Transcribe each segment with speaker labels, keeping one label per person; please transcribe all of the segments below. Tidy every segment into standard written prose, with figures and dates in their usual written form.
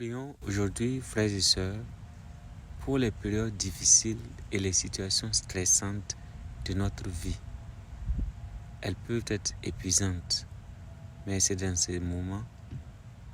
Speaker 1: Prions aujourd'hui, frères et sœurs, pour les périodes difficiles et les situations stressantes de notre vie. Elles peuvent être épuisantes, mais c'est dans ces moments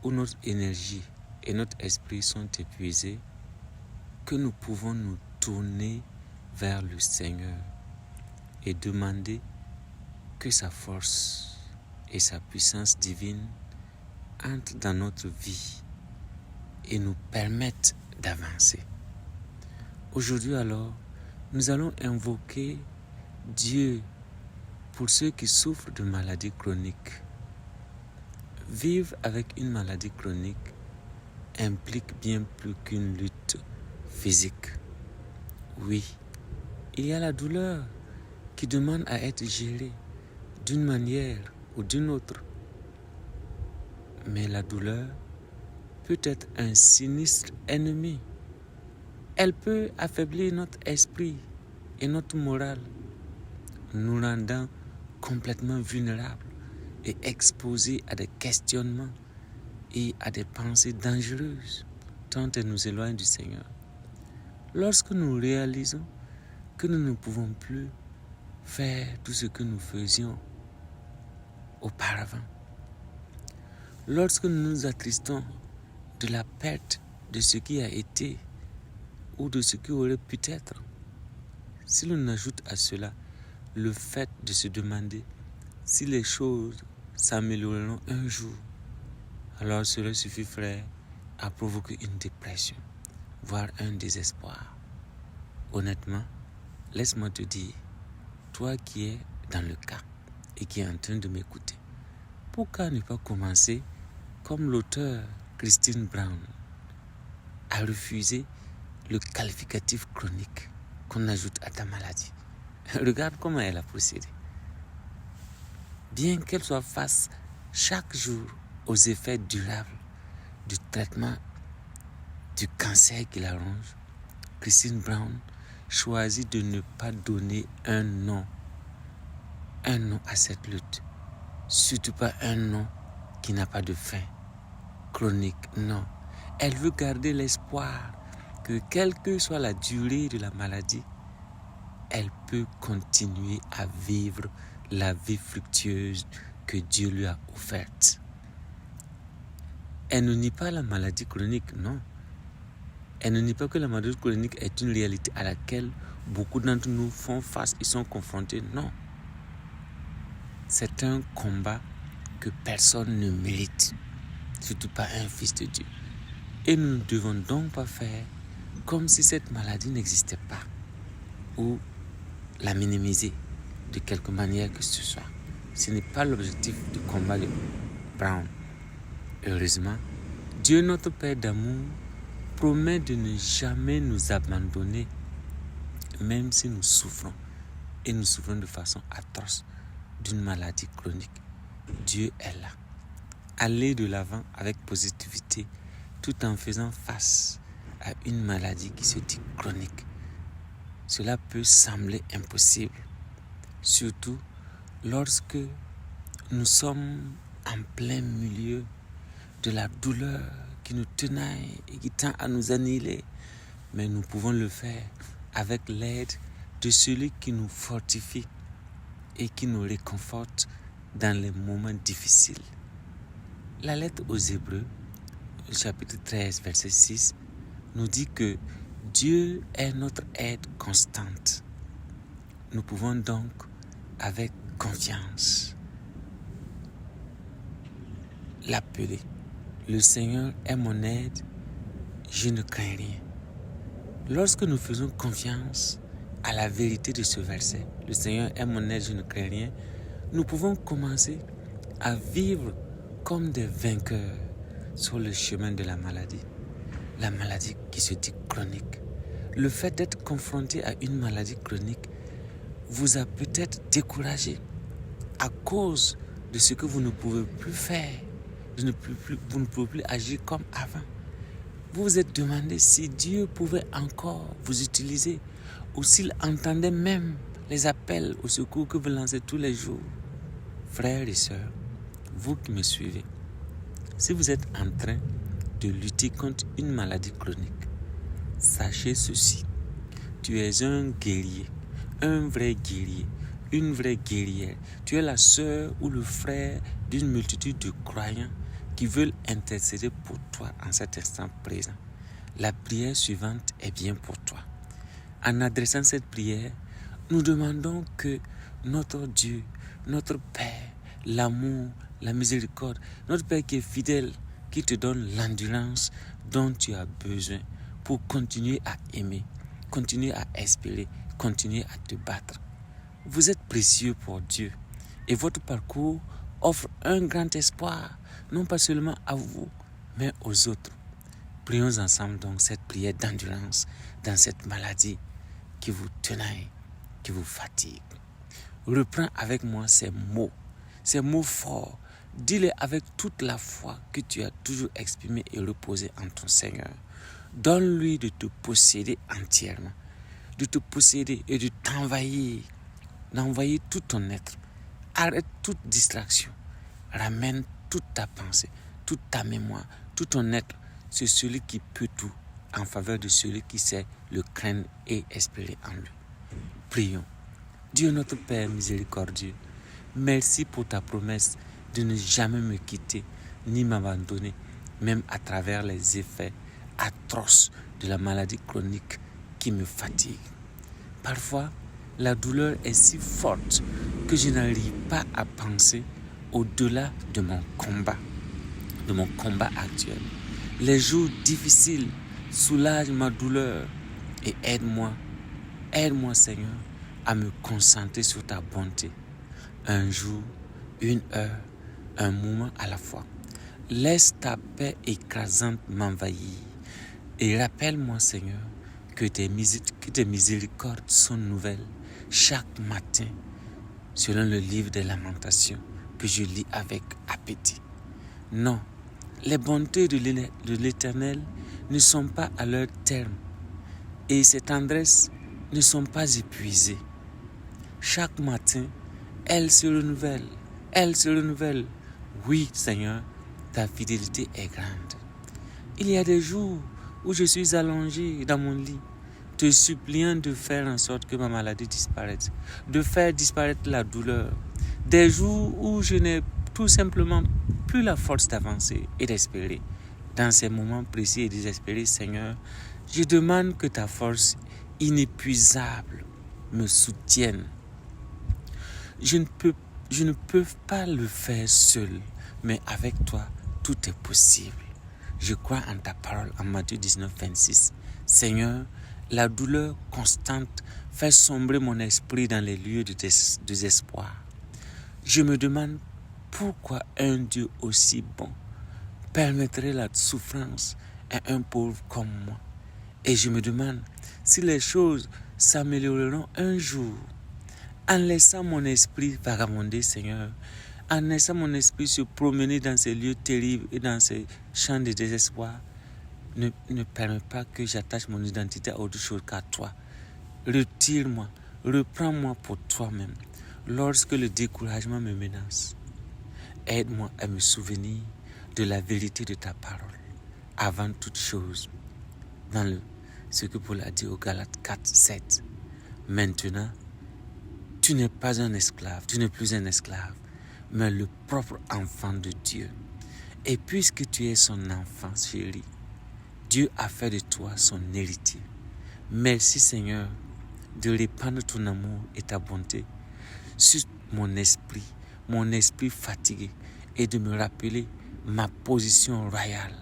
Speaker 1: où notre énergie et notre esprit sont épuisés que nous pouvons nous tourner vers le Seigneur et demander que sa force et sa puissance divine entrent dans notre vie et nous permettent d'avancer. Aujourd'hui alors, nous allons invoquer Dieu pour ceux qui souffrent de maladies chroniques. Vivre avec une maladie chronique implique bien plus qu'une lutte physique. Oui, il y a la douleur qui demande à être gérée d'une manière ou d'une autre. Mais la douleur peut être un sinistre ennemi. Elle peut affaiblir notre esprit et notre morale, nous rendant complètement vulnérables et exposés à des questionnements et à des pensées dangereuses, tant elles nous éloignent du Seigneur. Lorsque nous réalisons que nous ne pouvons plus faire tout ce que nous faisions auparavant, lorsque nous nous attristons de la perte de ce qui a été ou de ce qui aurait pu être, si l'on ajoute à cela le fait de se demander si les choses s'amélioreront un jour, alors cela suffit, frère, à provoquer une dépression, voire un désespoir. Honnêtement, laisse-moi te dire, toi qui es dans le cas et qui est en train de m'écouter, pourquoi ne pas commencer comme l'auteur Christine Brown a refusé le qualificatif chronique qu'on ajoute à ta maladie. Regarde comment elle a procédé. Bien qu'elle soit face chaque jour aux effets durables du traitement du cancer qui la ronge, Christine Brown choisit de ne pas donner un nom à cette lutte. Surtout pas un nom qui n'a pas de fin. Chronique, non. Elle veut garder l'espoir que quelle que soit la durée de la maladie, elle peut continuer à vivre la vie fructueuse que Dieu lui a offerte. Elle ne nie pas la maladie chronique, non. Elle ne nie pas que la maladie chronique est une réalité à laquelle beaucoup d'entre nous font face et sont confrontés, non. C'est un combat que personne ne mérite, surtout pas un fils de Dieu. Et nous ne devons donc pas faire comme si cette maladie n'existait pas ou la minimiser de quelque manière que ce soit. Ce n'est pas l'objectif du combat de Brown. Heureusement, Dieu notre Père d'amour promet de ne jamais nous abandonner, même si nous souffrons, et nous souffrons de façon atroce d'une maladie chronique. Dieu est là. Allez de l'avant avec positivité, tout en faisant face à une maladie qui se dit chronique. Cela peut sembler impossible, surtout lorsque nous sommes en plein milieu de la douleur qui nous tenaille et qui tend à nous annihiler. Mais nous pouvons le faire avec l'aide de celui qui nous fortifie et qui nous réconforte dans les moments difficiles. La lettre aux Hébreux, chapitre 13, verset 6, nous dit que Dieu est notre aide constante. Nous pouvons donc, avec confiance, l'appeler. Le Seigneur est mon aide, je ne crains rien. Lorsque nous faisons confiance à la vérité de ce verset, le Seigneur est mon aide, je ne crains rien, nous pouvons commencer à vivre comme des vainqueurs sur le chemin de la maladie qui se dit chronique. Le fait d'être confronté à une maladie chronique vous a peut-être découragé à cause de ce que vous ne pouvez plus faire. Vous ne pouvez plus agir comme avant. Vous vous êtes demandé si Dieu pouvait encore vous utiliser ou s'il entendait même les appels au secours que vous lancez tous les jours. Frères et sœurs, vous qui me suivez, si vous êtes en train de lutter contre une maladie chronique, sachez ceci, tu es un guerrier, un vrai guerrier, une vraie guerrière. Tu es la sœur ou le frère d'une multitude de croyants qui veulent intercéder pour toi en cet instant présent. La prière suivante est bien pour toi. En adressant cette prière, nous demandons que notre Dieu, notre Père, l'amour, la miséricorde, notre Père qui est fidèle, qui te donne l'endurance dont tu as besoin pour continuer à aimer, continuer à espérer, continuer à te battre. Vous êtes précieux pour Dieu et votre parcours offre un grand espoir, non pas seulement à vous, mais aux autres. Prions ensemble donc cette prière d'endurance dans cette maladie qui vous tenaille, qui vous fatigue. Reprends avec moi ces mots forts. Dis-les avec toute la foi que tu as toujours exprimée et reposée en ton Seigneur. Donne-lui de te posséder entièrement, de te posséder et de t'envahir, d'envahir tout ton être. Arrête toute distraction. Ramène toute ta pensée, toute ta mémoire, tout ton être sur celui qui peut tout en faveur de celui qui sait le craindre et espérer en lui. Prions. Dieu notre Père miséricordieux, merci pour ta promesse de ne jamais me quitter ni m'abandonner, même à travers les effets atroces de la maladie chronique qui me fatigue. Parfois, la douleur est si forte que je n'arrive pas à penser au-delà de mon combat actuel. Les jours difficiles soulagent ma douleur et aide-moi Seigneur, à me concentrer sur ta bonté. Un jour, une heure, un moment à la fois. Laisse ta paix écrasante m'envahir et rappelle-moi Seigneur que tes miséricordes sont nouvelles chaque matin selon le livre des Lamentations que je lis avec appétit. Non, les bontés de l'Éternel ne sont pas à leur terme et ses tendresses ne sont pas épuisées. Chaque matin, elles se renouvellent. Oui, Seigneur, ta fidélité est grande. Il y a des jours où je suis allongé dans mon lit, te suppliant de faire en sorte que ma maladie disparaisse, de faire disparaître la douleur. Des jours où je n'ai tout simplement plus la force d'avancer et d'espérer. Dans ces moments précis et désespérés, Seigneur, je demande que ta force inépuisable me soutienne. Je ne peux pas le faire seul, mais avec toi, tout est possible. Je crois en ta parole en Matthieu 19, 26. Seigneur, la douleur constante fait sombrer mon esprit dans les lieux de désespoir. Je me demande pourquoi un Dieu aussi bon permettrait la souffrance à un pauvre comme moi. Et je me demande si les choses s'amélioreront un jour en laissant mon esprit vagabonder, Seigneur, en laissant mon esprit se promener dans ces lieux terribles et dans ces champs de désespoir. Ne permets pas que j'attache mon identité à autre chose qu'à toi. Retire-moi, reprends-moi pour toi-même lorsque le découragement me menace. Aide-moi à me souvenir de la vérité de ta parole avant toute chose. Dans ce que Paul a dit aux Galates 4, 7. Maintenant, tu n'es pas un esclave, tu n'es plus un esclave, mais le propre enfant de Dieu. Et puisque tu es son enfant chéri, Dieu a fait de toi son héritier. Merci Seigneur de répandre ton amour et ta bonté sur mon esprit fatigué, et de me rappeler ma position royale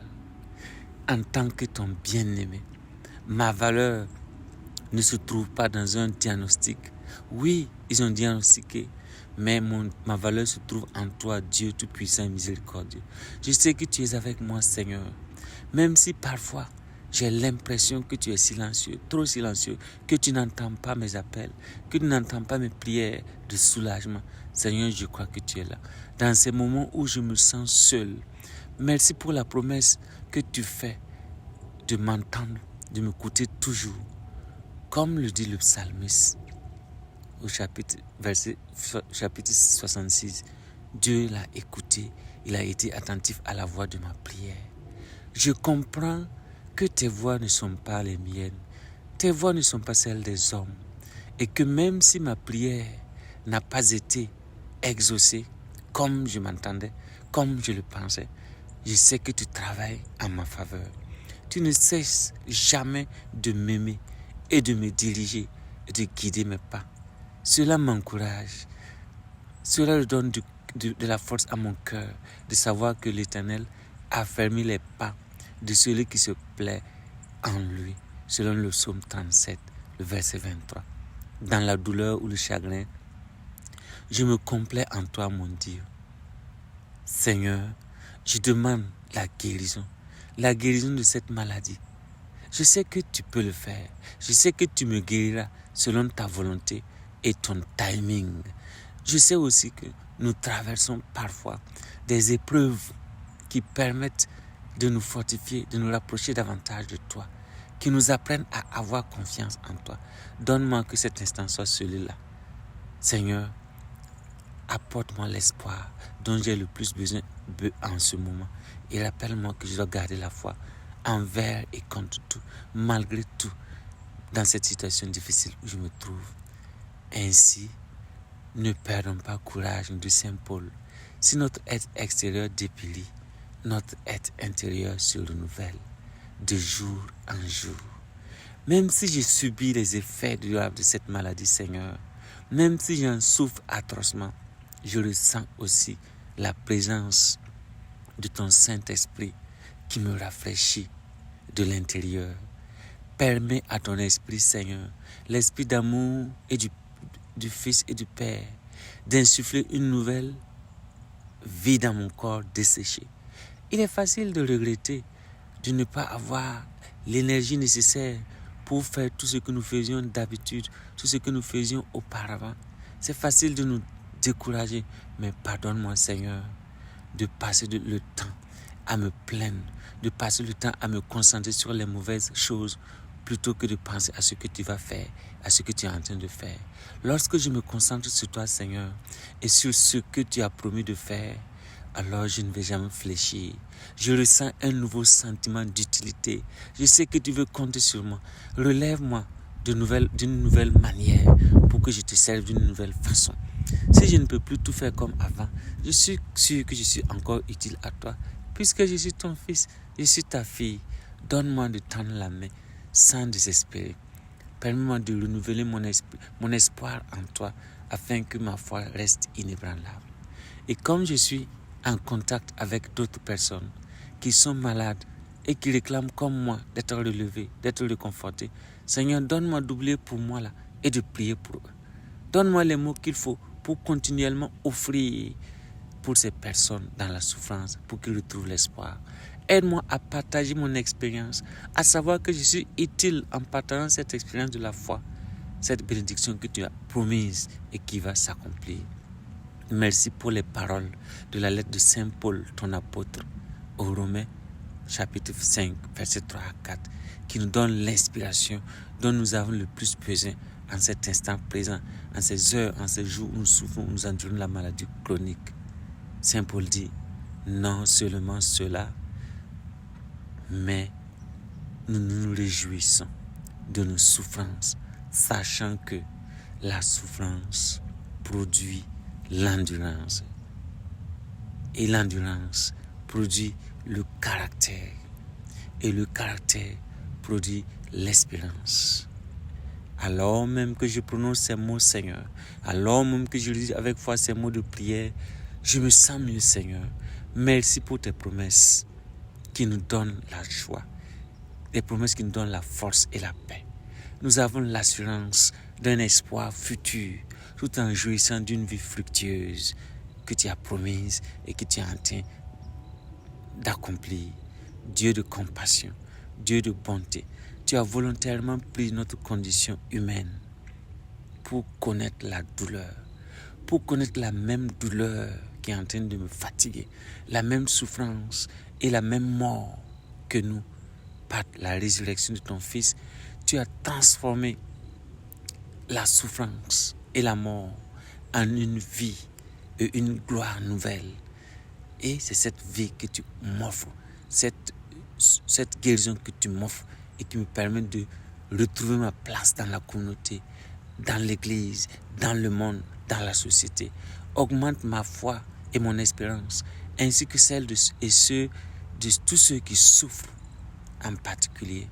Speaker 1: en tant que ton bien-aimé. Ma valeur ne se trouve pas dans un diagnostic. Oui, ils ont diagnostiqué, mais ma valeur se trouve en toi, Dieu Tout-Puissant et Miséricordieux. Je sais que tu es avec moi, Seigneur, même si parfois j'ai l'impression que tu es silencieux, trop silencieux, que tu n'entends pas mes appels, que tu n'entends pas mes prières de soulagement. Seigneur, je crois que tu es là. Dans ces moments où je me sens seul, merci pour la promesse que tu fais de m'entendre, de m'écouter toujours. Comme le dit le psalmiste au chapitre 66, Dieu l'a écouté, il a été attentif à la voix de ma prière. Je comprends que tes voies ne sont pas les miennes. Tes voies ne sont pas celles des hommes. Et que même si ma prière n'a pas été exaucée comme je m'entendais, comme je le pensais, je sais que tu travailles en ma faveur. Tu ne cesses jamais de m'aimer et de me diriger et de guider mes pas. Cela m'encourage. Cela donne de la force à mon cœur de savoir que l'Éternel a fermé les pas de celui qui se plaît en lui, selon le psaume 37, le verset 23. Dans la douleur ou le chagrin, je me complais en toi, mon Dieu. Seigneur, je demande la guérison de cette maladie. Je sais que tu peux le faire. Je sais que tu me guériras selon ta volonté et ton timing. Je sais aussi que nous traversons parfois des épreuves qui permettent de nous fortifier, de nous rapprocher davantage de toi, qui nous apprennent à avoir confiance en toi. Donne-moi que cet instant soit celui-là. Seigneur, apporte-moi l'espoir dont j'ai le plus besoin en ce moment. Et rappelle-moi que je dois garder la foi envers et contre tout, malgré tout, dans cette situation difficile où je me trouve. Ainsi, ne perdons pas courage de Saint Paul. Si notre être extérieur dépérit, notre être intérieur se renouvelle de jour en jour. Même si j'ai subi les effets durables de cette maladie, Seigneur, même si j'en souffre atrocement, je ressens aussi la présence de ton Saint-Esprit qui me rafraîchit de l'intérieur. Permets à ton esprit, Seigneur, l'esprit d'amour et du Fils et du Père, d'insuffler une nouvelle vie dans mon corps desséché. Il est facile de regretter de ne pas avoir l'énergie nécessaire pour faire tout ce que nous faisions d'habitude, tout ce que nous faisions auparavant. C'est facile de nous décourager, mais pardonne-moi, Seigneur, de passer le temps à me plaindre, de passer le temps à me concentrer sur les mauvaises choses plutôt que de penser à ce que tu vas faire, à ce que tu es en train de faire. Lorsque je me concentre sur toi, Seigneur, et sur ce que tu as promis de faire, alors je ne vais jamais fléchir. Je ressens un nouveau sentiment d'utilité. Je sais que tu veux compter sur moi. Relève-moi d'une nouvelle manière pour que je te serve d'une nouvelle façon. Si je ne peux plus tout faire comme avant, je suis sûr que je suis encore utile à toi, puisque je suis ton fils, je suis ta fille. Donne-moi de tendre la main sans désespérer. Permets-moi de renouveler mon espoir en toi, afin que ma foi reste inébranlable. Et comme je suis en contact avec d'autres personnes qui sont malades et qui réclament comme moi d'être relevées, d'être réconfortées, Seigneur, donne-moi d'oublier pour moi là et de prier pour eux. Donne-moi les mots qu'il faut pour continuellement offrir pour ces personnes dans la souffrance, pour qu'ils retrouvent l'espoir. Aide-moi à partager mon expérience, à savoir que je suis utile en partageant cette expérience de la foi, cette bénédiction que tu as promise et qui va s'accomplir. Merci pour les paroles de la lettre de Saint Paul, ton apôtre, aux Romains, chapitre 5, versets 3 à 4, qui nous donne l'inspiration dont nous avons le plus besoin en cet instant présent, en ces heures, en ces jours où nous souffrons, où nous endurons la maladie chronique. Saint Paul dit, non seulement cela, mais nous nous réjouissons de nos souffrances, sachant que la souffrance produit l'endurance. Et l'endurance produit le caractère. Et le caractère produit l'espérance. Alors même que je prononce ces mots, Seigneur, alors même que je lis avec foi ces mots de prière, je me sens mieux, Seigneur. Merci pour tes promesses qui nous donnent la joie, des promesses qui nous donnent la force et la paix. Nous avons l'assurance d'un espoir futur, tout en jouissant d'une vie fructueuse que tu as promise et que tu es en train d'accomplir. Dieu de compassion, Dieu de bonté, tu as volontairement pris notre condition humaine pour connaître la douleur, pour connaître la même douleur qui est en train de me fatiguer, la même souffrance et la même mort que nous. Par la résurrection de ton Fils, tu as transformé la souffrance et la mort en une vie et une gloire nouvelle. Et c'est cette vie que tu m'offres, cette cette guérison que tu m'offres et qui me permet de retrouver ma place dans la communauté, dans l'église, dans le monde, dans la société. Augmente ma foi et mon espérance, ainsi que celle de tous ceux qui souffrent, en particulier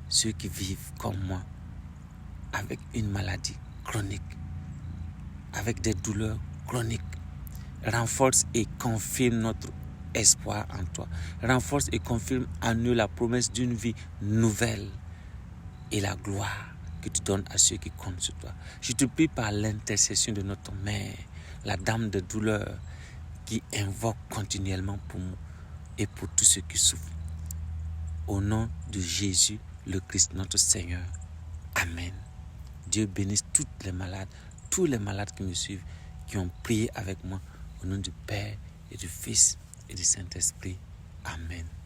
Speaker 1: ceux qui vivent comme moi, avec une maladie chronique, avec des douleurs chroniques. Renforce et confirme notre espoir en toi. Renforce et confirme en nous la promesse d'une vie nouvelle et la gloire que tu donnes à ceux qui comptent sur toi. Je te prie par l'intercession de notre mère, la dame de douleur, qui invoque continuellement pour nous et pour tous ceux qui souffrent. Au nom de Jésus, le Christ, notre Seigneur. Amen. Dieu bénisse toutes les malades, tous les malades qui me suivent, qui ont prié avec moi. Au nom du Père et du Fils et du Saint-Esprit. Amen.